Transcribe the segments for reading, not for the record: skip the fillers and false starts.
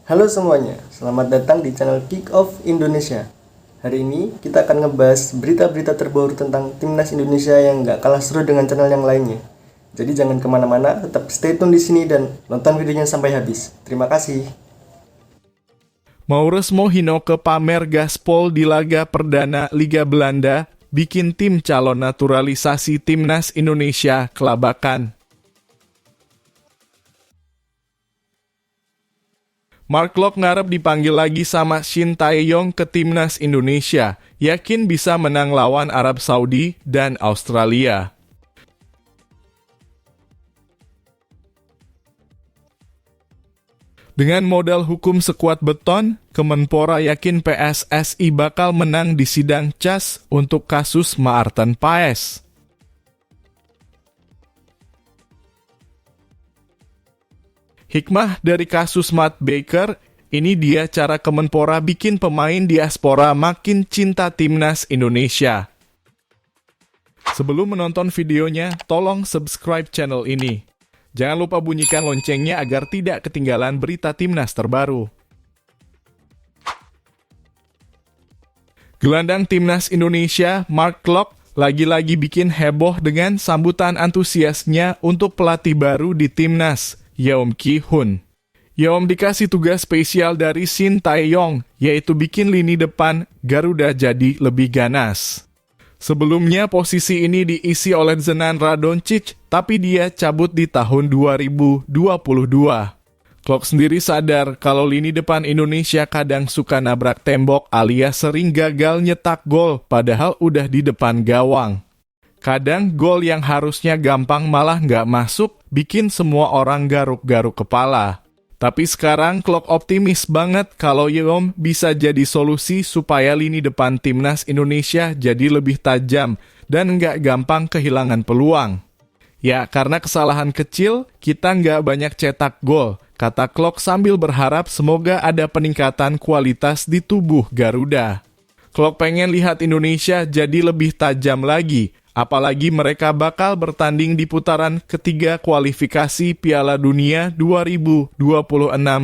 Halo semuanya, selamat datang di channel Kick Off Indonesia. Hari ini kita akan ngebahas berita-berita terbaru tentang timnas Indonesia yang gak kalah seru dengan channel yang lainnya. Jadi jangan kemana-mana, tetap stay tune di sini dan nonton videonya sampai habis. Terima kasih. Maurus Mohinoke pamer gaspol di laga perdana Liga Belanda, bikin tim calon naturalisasi timnas Indonesia kelabakan. Mark Klok ngarep dipanggil lagi sama Shin Tae-yong ke timnas Indonesia, yakin bisa menang lawan Arab Saudi dan Australia. Dengan modal hukum sekuat beton, Kemenpora yakin PSSI bakal menang di sidang CAS untuk kasus Maarten Paes. Hikmah dari kasus Matt Baker, ini dia cara Kemenpora bikin pemain diaspora makin cinta timnas Indonesia. Sebelum menonton videonya, tolong subscribe channel ini. Jangan lupa bunyikan loncengnya agar tidak ketinggalan berita timnas terbaru. Gelandang timnas Indonesia, Mark Klok, lagi-lagi bikin heboh dengan sambutan antusiasnya untuk pelatih baru di timnas, Yeom Ki-hun. Yeom dikasih tugas spesial dari Shin Tae-yong, yaitu bikin lini depan Garuda jadi lebih ganas. Sebelumnya posisi ini diisi oleh Zenan Radoncic, tapi dia cabut di tahun 2022. Klok sendiri sadar kalau lini depan Indonesia kadang suka nabrak tembok alias sering gagal nyetak gol padahal udah di depan gawang. Kadang gol yang harusnya gampang malah nggak masuk, bikin semua orang garuk-garuk kepala. Tapi sekarang Klok optimis banget kalau Yeom bisa jadi solusi supaya lini depan timnas Indonesia jadi lebih tajam dan nggak gampang kehilangan peluang. Ya, karena kesalahan kecil, kita nggak banyak cetak gol, kata Klok sambil berharap semoga ada peningkatan kualitas di tubuh Garuda. Klok pengen lihat Indonesia jadi lebih tajam lagi, apalagi mereka bakal bertanding di putaran ketiga kualifikasi Piala Dunia 2026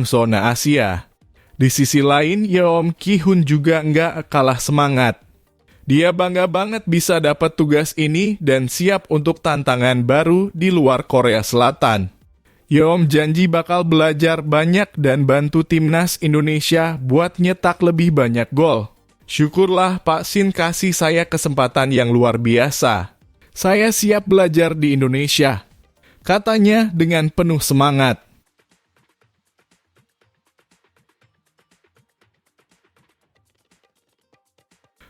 zona Asia. Di sisi lain, Yeom Ki-hun juga nggak kalah semangat. Dia bangga banget bisa dapat tugas ini dan siap untuk tantangan baru di luar Korea Selatan. Yeom janji bakal belajar banyak dan bantu timnas Indonesia buat nyetak lebih banyak gol. Syukurlah Pak Shin kasih saya kesempatan yang luar biasa. Saya siap belajar di Indonesia, katanya dengan penuh semangat.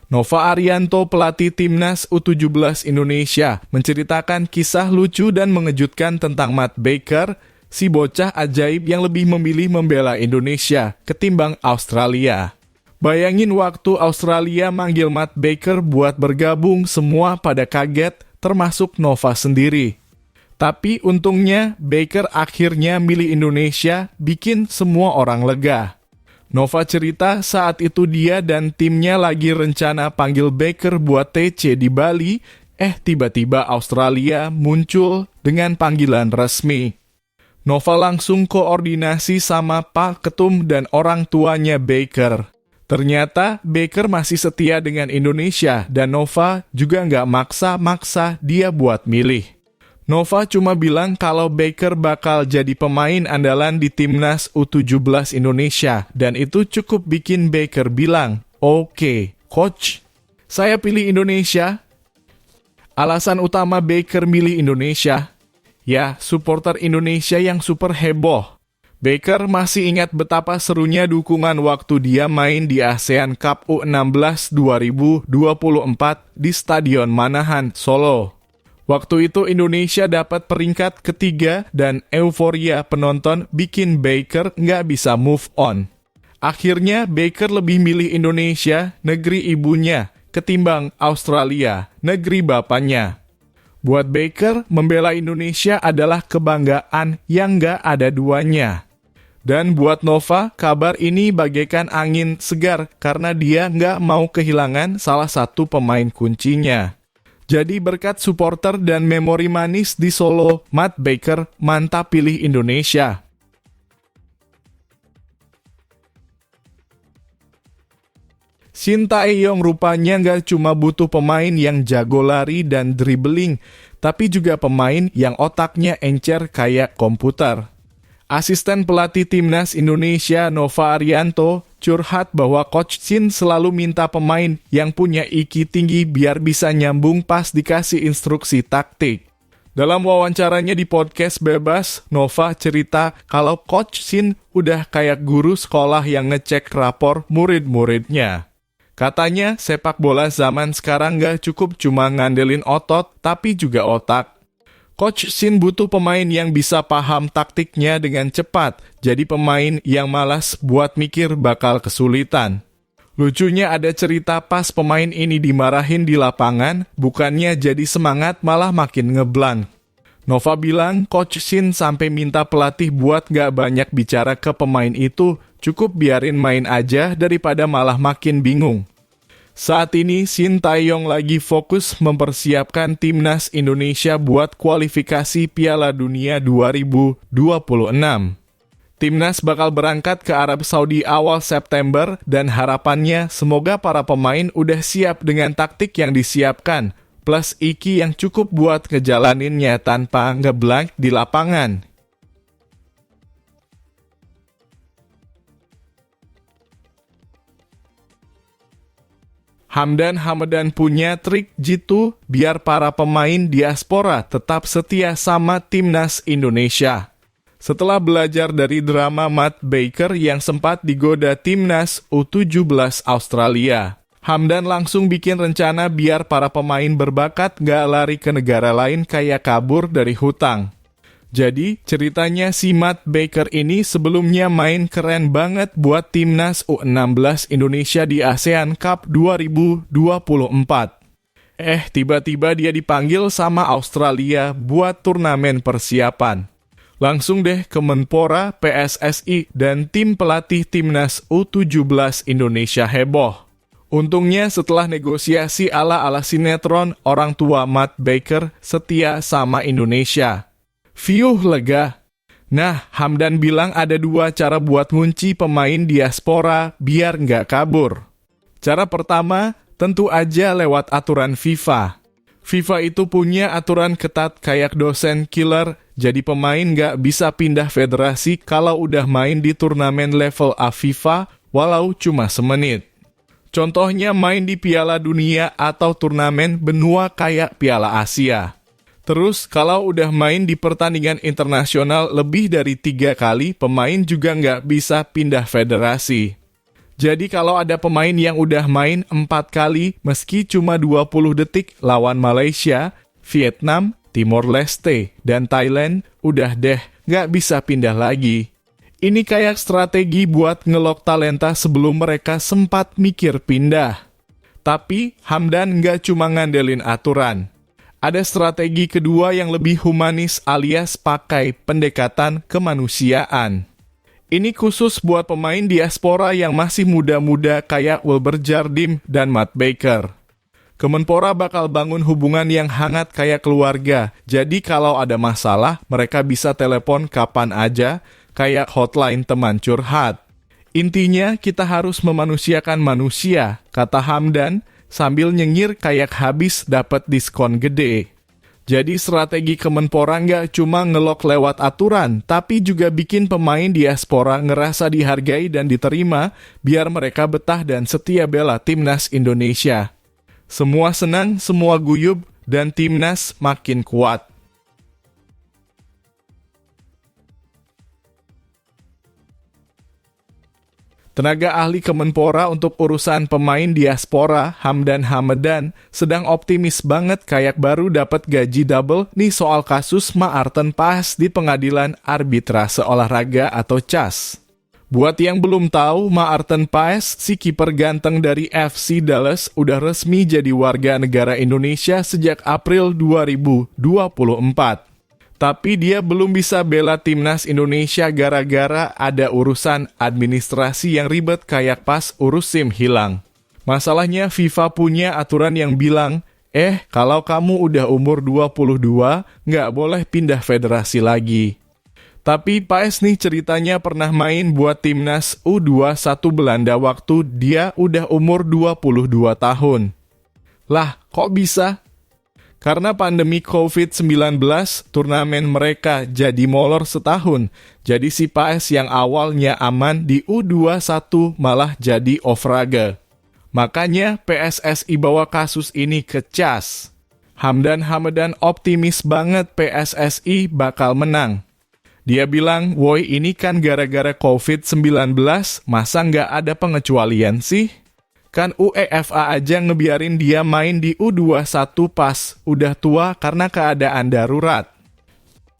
Nova Arianto, pelatih timnas U17 Indonesia, menceritakan kisah lucu dan mengejutkan tentang Matt Baker, si bocah ajaib yang lebih memilih membela Indonesia ketimbang Australia. Bayangin waktu Australia manggil Matt Baker buat bergabung, semua pada kaget, termasuk Nova sendiri. Tapi untungnya Baker akhirnya milih Indonesia, bikin semua orang lega. Nova cerita saat itu dia dan timnya lagi rencana panggil Baker buat TC di Bali, tiba-tiba Australia muncul dengan panggilan resmi. Nova langsung koordinasi sama Pak Ketum dan orang tuanya Baker. Ternyata Baker masih setia dengan Indonesia dan Nova juga nggak maksa-maksa dia buat milih. Nova cuma bilang kalau Baker bakal jadi pemain andalan di timnas U17 Indonesia dan itu cukup bikin Baker bilang, "Oke, coach, saya pilih Indonesia." Alasan utama Baker milih Indonesia, ya supporter Indonesia yang super heboh. Baker masih ingat betapa serunya dukungan waktu dia main di ASEAN Cup U16 2024 di Stadion Manahan, Solo. Waktu itu Indonesia dapat peringkat ketiga dan euforia penonton bikin Baker nggak bisa move on. Akhirnya Baker lebih milih Indonesia, negeri ibunya, ketimbang Australia, negeri bapaknya. Buat Baker, membela Indonesia adalah kebanggaan yang nggak ada duanya. Dan buat Nova, kabar ini bagaikan angin segar karena dia nggak mau kehilangan salah satu pemain kuncinya. Jadi berkat supporter dan memori manis di Solo, Matt Baker mantap pilih Indonesia. Shin Tae-yong rupanya nggak cuma butuh pemain yang jago lari dan dribbling, tapi juga pemain yang otaknya encer kayak komputer. Asisten pelatih Timnas Indonesia Nova Arianto curhat bahwa Coach Shin selalu minta pemain yang punya IQ tinggi biar bisa nyambung pas dikasih instruksi taktik. Dalam wawancaranya di podcast Bebas, Nova cerita kalau Coach Shin udah kayak guru sekolah yang ngecek rapor murid-muridnya. Katanya sepak bola zaman sekarang gak cukup cuma ngandelin otot, tapi juga otak. Coach Shin butuh pemain yang bisa paham taktiknya dengan cepat, jadi pemain yang malas buat mikir bakal kesulitan. Lucunya ada cerita pas pemain ini dimarahin di lapangan, bukannya jadi semangat malah makin ngeblank. Nova bilang Coach Shin sampai minta pelatih buat gak banyak bicara ke pemain itu, cukup biarin main aja daripada malah makin bingung. Saat ini Shin Tae-yong lagi fokus mempersiapkan Timnas Indonesia buat kualifikasi Piala Dunia 2026. Timnas bakal berangkat ke Arab Saudi awal September dan harapannya semoga para pemain udah siap dengan taktik yang disiapkan, plus IQ yang cukup buat ngejalaninnya tanpa ngeblank di lapangan. Hamdan Hamadan punya trik jitu biar para pemain diaspora tetap setia sama Timnas Indonesia. Setelah belajar dari drama Matt Baker yang sempat digoda Timnas U17 Australia, Hamdan langsung bikin rencana biar para pemain berbakat gak lari ke negara lain kayak kabur dari hutang. Jadi, ceritanya si Matt Baker ini sebelumnya main keren banget buat Timnas U16 Indonesia di ASEAN Cup 2024. Tiba-tiba dia dipanggil sama Australia buat turnamen persiapan. Langsung deh ke Menpora, PSSI, dan tim pelatih Timnas U17 Indonesia heboh. Untungnya setelah negosiasi ala-ala sinetron, orang tua Matt Baker setia sama Indonesia. Lega. Nah, Hamdan bilang ada 2 cara buat ngunci pemain diaspora biar nggak kabur. Cara pertama, tentu aja lewat aturan FIFA. FIFA itu punya aturan ketat kayak dosen killer, jadi pemain nggak bisa pindah federasi kalau udah main di turnamen level A FIFA, walau cuma semenit. Contohnya main di Piala Dunia atau turnamen benua kayak Piala Asia. Terus, kalau udah main di pertandingan internasional lebih dari 3 kali, pemain juga nggak bisa pindah federasi. Jadi kalau ada pemain yang udah main 4 kali, meski cuma 20 detik lawan Malaysia, Vietnam, Timor Leste, dan Thailand, udah deh, nggak bisa pindah lagi. Ini kayak strategi buat ngelok talenta sebelum mereka sempat mikir pindah. Tapi, Hamdan nggak cuma ngandelin aturan. Ada strategi kedua yang lebih humanis alias pakai pendekatan kemanusiaan. Ini khusus buat pemain diaspora yang masih muda-muda kayak Wilber Jardim dan Matt Baker. Kemenpora bakal bangun hubungan yang hangat kayak keluarga, jadi kalau ada masalah, mereka bisa telepon kapan aja, kayak hotline teman curhat. Intinya, kita harus memanusiakan manusia, kata Hamdan, sambil nyengir kayak habis dapat diskon gede. Jadi strategi Kemenpora nggak cuma ngelok lewat aturan, tapi juga bikin pemain diaspora ngerasa dihargai dan diterima, biar mereka betah dan setia bela Timnas Indonesia. Semua senang, semua guyub, dan Timnas makin kuat. Tenaga ahli Kemenpora untuk urusan pemain diaspora, Hamdan Hamadan, sedang optimis banget kayak baru dapat gaji double nih soal kasus Maarten Paes di Pengadilan Arbitrase Olahraga atau CAS. Buat yang belum tahu, Maarten Paes, si kiper ganteng dari FC Dallas, udah resmi jadi warga negara Indonesia sejak April 2024. Tapi dia belum bisa bela Timnas Indonesia gara-gara ada urusan administrasi yang ribet kayak pas urus SIM hilang. Masalahnya FIFA punya aturan yang bilang, kalau kamu udah umur 22, nggak boleh pindah federasi lagi. Tapi Paes nih ceritanya pernah main buat timnas U21 Belanda waktu dia udah umur 22 tahun. Lah, kok bisa? Karena pandemi COVID-19, turnamen mereka jadi molor setahun. Jadi si Paes yang awalnya aman di U21 malah jadi off-raga. Makanya PSSI bawa kasus ini ke CAS. Hamdan Hamadan optimis banget PSSI bakal menang. Dia bilang, woi ini kan gara-gara COVID-19, masa nggak ada pengecualian sih? Kan UEFA aja ngebiarin dia main di U21 pas udah tua karena keadaan darurat.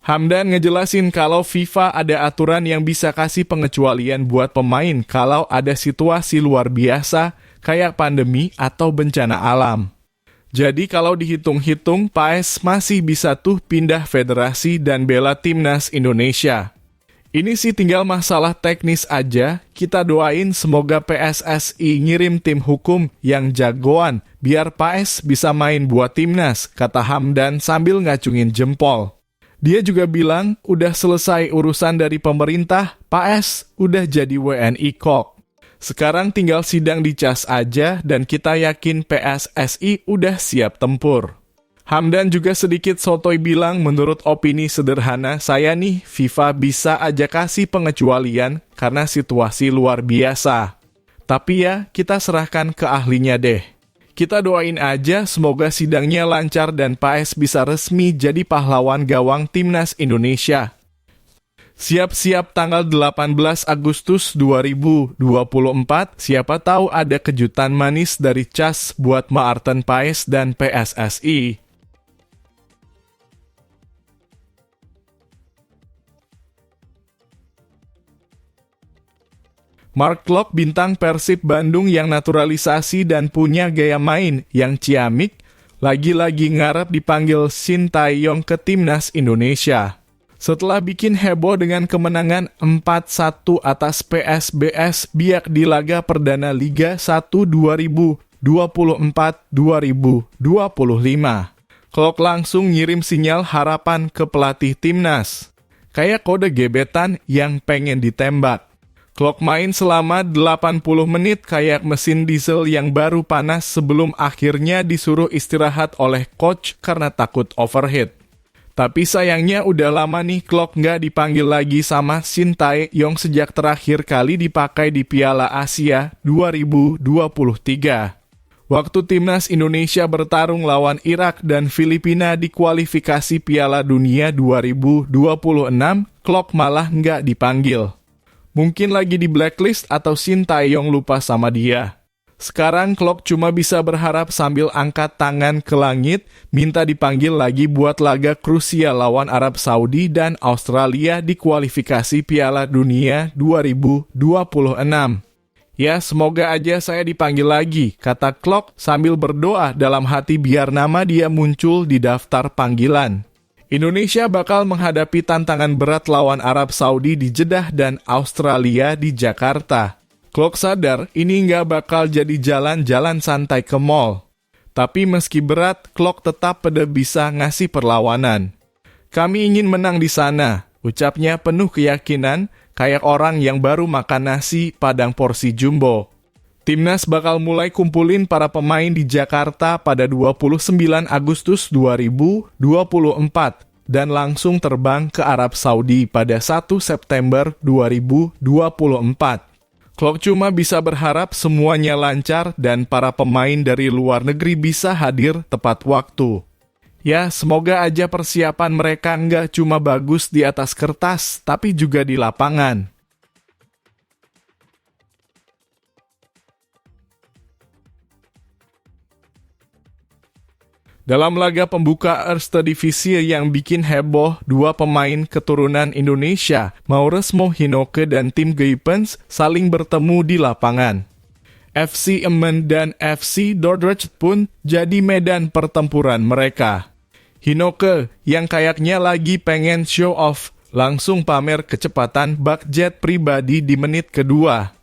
Hamdan ngejelasin kalau FIFA ada aturan yang bisa kasih pengecualian buat pemain kalau ada situasi luar biasa kayak pandemi atau bencana alam. Jadi kalau dihitung-hitung, Paes masih bisa tuh pindah federasi dan bela timnas Indonesia. Ini sih tinggal masalah teknis aja, kita doain semoga PSSI ngirim tim hukum yang jagoan, biar Paes bisa main buat timnas, kata Hamdan sambil ngacungin jempol. Dia juga bilang, udah selesai urusan dari pemerintah, Paes udah jadi WNI kok. Sekarang tinggal sidang di CAS aja dan kita yakin PSSI udah siap tempur. Hamdan juga sedikit sotoy bilang menurut opini sederhana saya nih FIFA bisa aja kasih pengecualian karena situasi luar biasa. Tapi ya kita serahkan ke ahlinya deh. Kita doain aja semoga sidangnya lancar dan Paes bisa resmi jadi pahlawan gawang timnas Indonesia. Siap-siap tanggal 18 Agustus 2024, siapa tahu ada kejutan manis dari CAS buat Maarten Paes dan PSSI. Mark Klok, bintang Persib Bandung yang naturalisasi dan punya gaya main yang ciamik, lagi-lagi ngarep dipanggil Shin Tae-yong ke timnas Indonesia. Setelah bikin heboh dengan kemenangan 4-1 atas PSBS Biak di laga perdana Liga 1 2024-2025. Klok langsung ngirim sinyal harapan ke pelatih timnas. Kayak kode gebetan yang pengen ditembak. Klok main selama 80 menit kayak mesin diesel yang baru panas sebelum akhirnya disuruh istirahat oleh coach karena takut overheat. Tapi sayangnya udah lama nih Klok nggak dipanggil lagi sama Shin Tae-yong sejak terakhir kali dipakai di Piala Asia 2023. Waktu timnas Indonesia bertarung lawan Irak dan Filipina di kualifikasi Piala Dunia 2026, Klok malah nggak dipanggil. Mungkin lagi di blacklist atau Shin Tae-yong lupa sama dia. Sekarang Klok cuma bisa berharap sambil angkat tangan ke langit, minta dipanggil lagi buat laga krusial lawan Arab Saudi dan Australia di kualifikasi Piala Dunia 2026. Ya, semoga aja saya dipanggil lagi, kata Klok sambil berdoa dalam hati biar nama dia muncul di daftar panggilan. Indonesia bakal menghadapi tantangan berat lawan Arab Saudi di Jeddah dan Australia di Jakarta. Klok sadar ini nggak bakal jadi jalan-jalan santai ke mall. Tapi meski berat, Klok tetap pada bisa ngasih perlawanan. Kami ingin menang di sana, ucapnya penuh keyakinan, kayak orang yang baru makan nasi padang porsi jumbo. Timnas bakal mulai kumpulin para pemain di Jakarta pada 29 Agustus 2024 dan langsung terbang ke Arab Saudi pada 1 September 2024. Klok cuma bisa berharap semuanya lancar dan para pemain dari luar negeri bisa hadir tepat waktu. Ya, semoga aja persiapan mereka nggak cuma bagus di atas kertas, tapi juga di lapangan. Dalam laga pembuka Eerste Divisie yang bikin heboh, dua pemain keturunan Indonesia, Maurits Mohinoke dan Tim Geipens, saling bertemu di lapangan. FC Emmen dan FC Dordrecht pun jadi medan pertempuran mereka. Hinoke, yang kayaknya lagi pengen show off, langsung pamer kecepatan bak jet pribadi di menit kedua.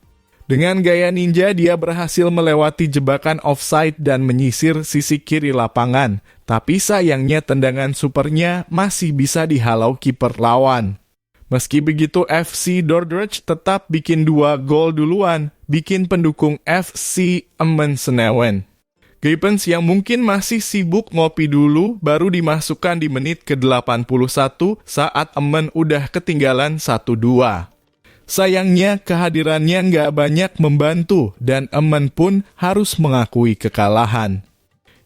Dengan gaya ninja, dia berhasil melewati jebakan offside dan menyisir sisi kiri lapangan. Tapi sayangnya tendangan supernya masih bisa dihalau kiper lawan. Meski begitu, FC Dordrecht tetap bikin 2 gol duluan, bikin pendukung FC Emmen senewen. Geipens yang mungkin masih sibuk ngopi dulu baru dimasukkan di menit ke-81 saat Emmen udah ketinggalan 1-2. Sayangnya kehadirannya nggak banyak membantu dan Emmen pun harus mengakui kekalahan.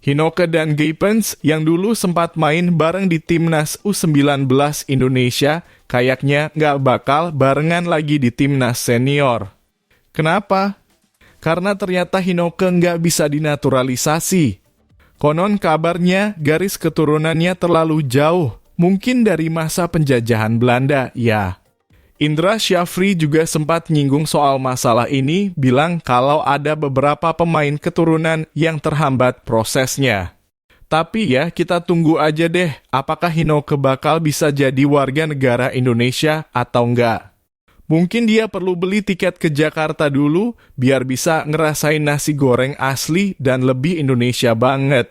Hinoke dan Geipens yang dulu sempat main bareng di Timnas U19 Indonesia kayaknya nggak bakal barengan lagi di Timnas Senior. Kenapa? Karena ternyata Hinoke nggak bisa dinaturalisasi. Konon kabarnya garis keturunannya terlalu jauh, mungkin dari masa penjajahan Belanda, ya. Indra Syafri juga sempat nyinggung soal masalah ini, bilang kalau ada beberapa pemain keturunan yang terhambat prosesnya. Tapi ya, kita tunggu aja deh, apakah Hinoke bakal bisa jadi warga negara Indonesia atau enggak. Mungkin dia perlu beli tiket ke Jakarta dulu, biar bisa ngerasain nasi goreng asli dan lebih Indonesia banget.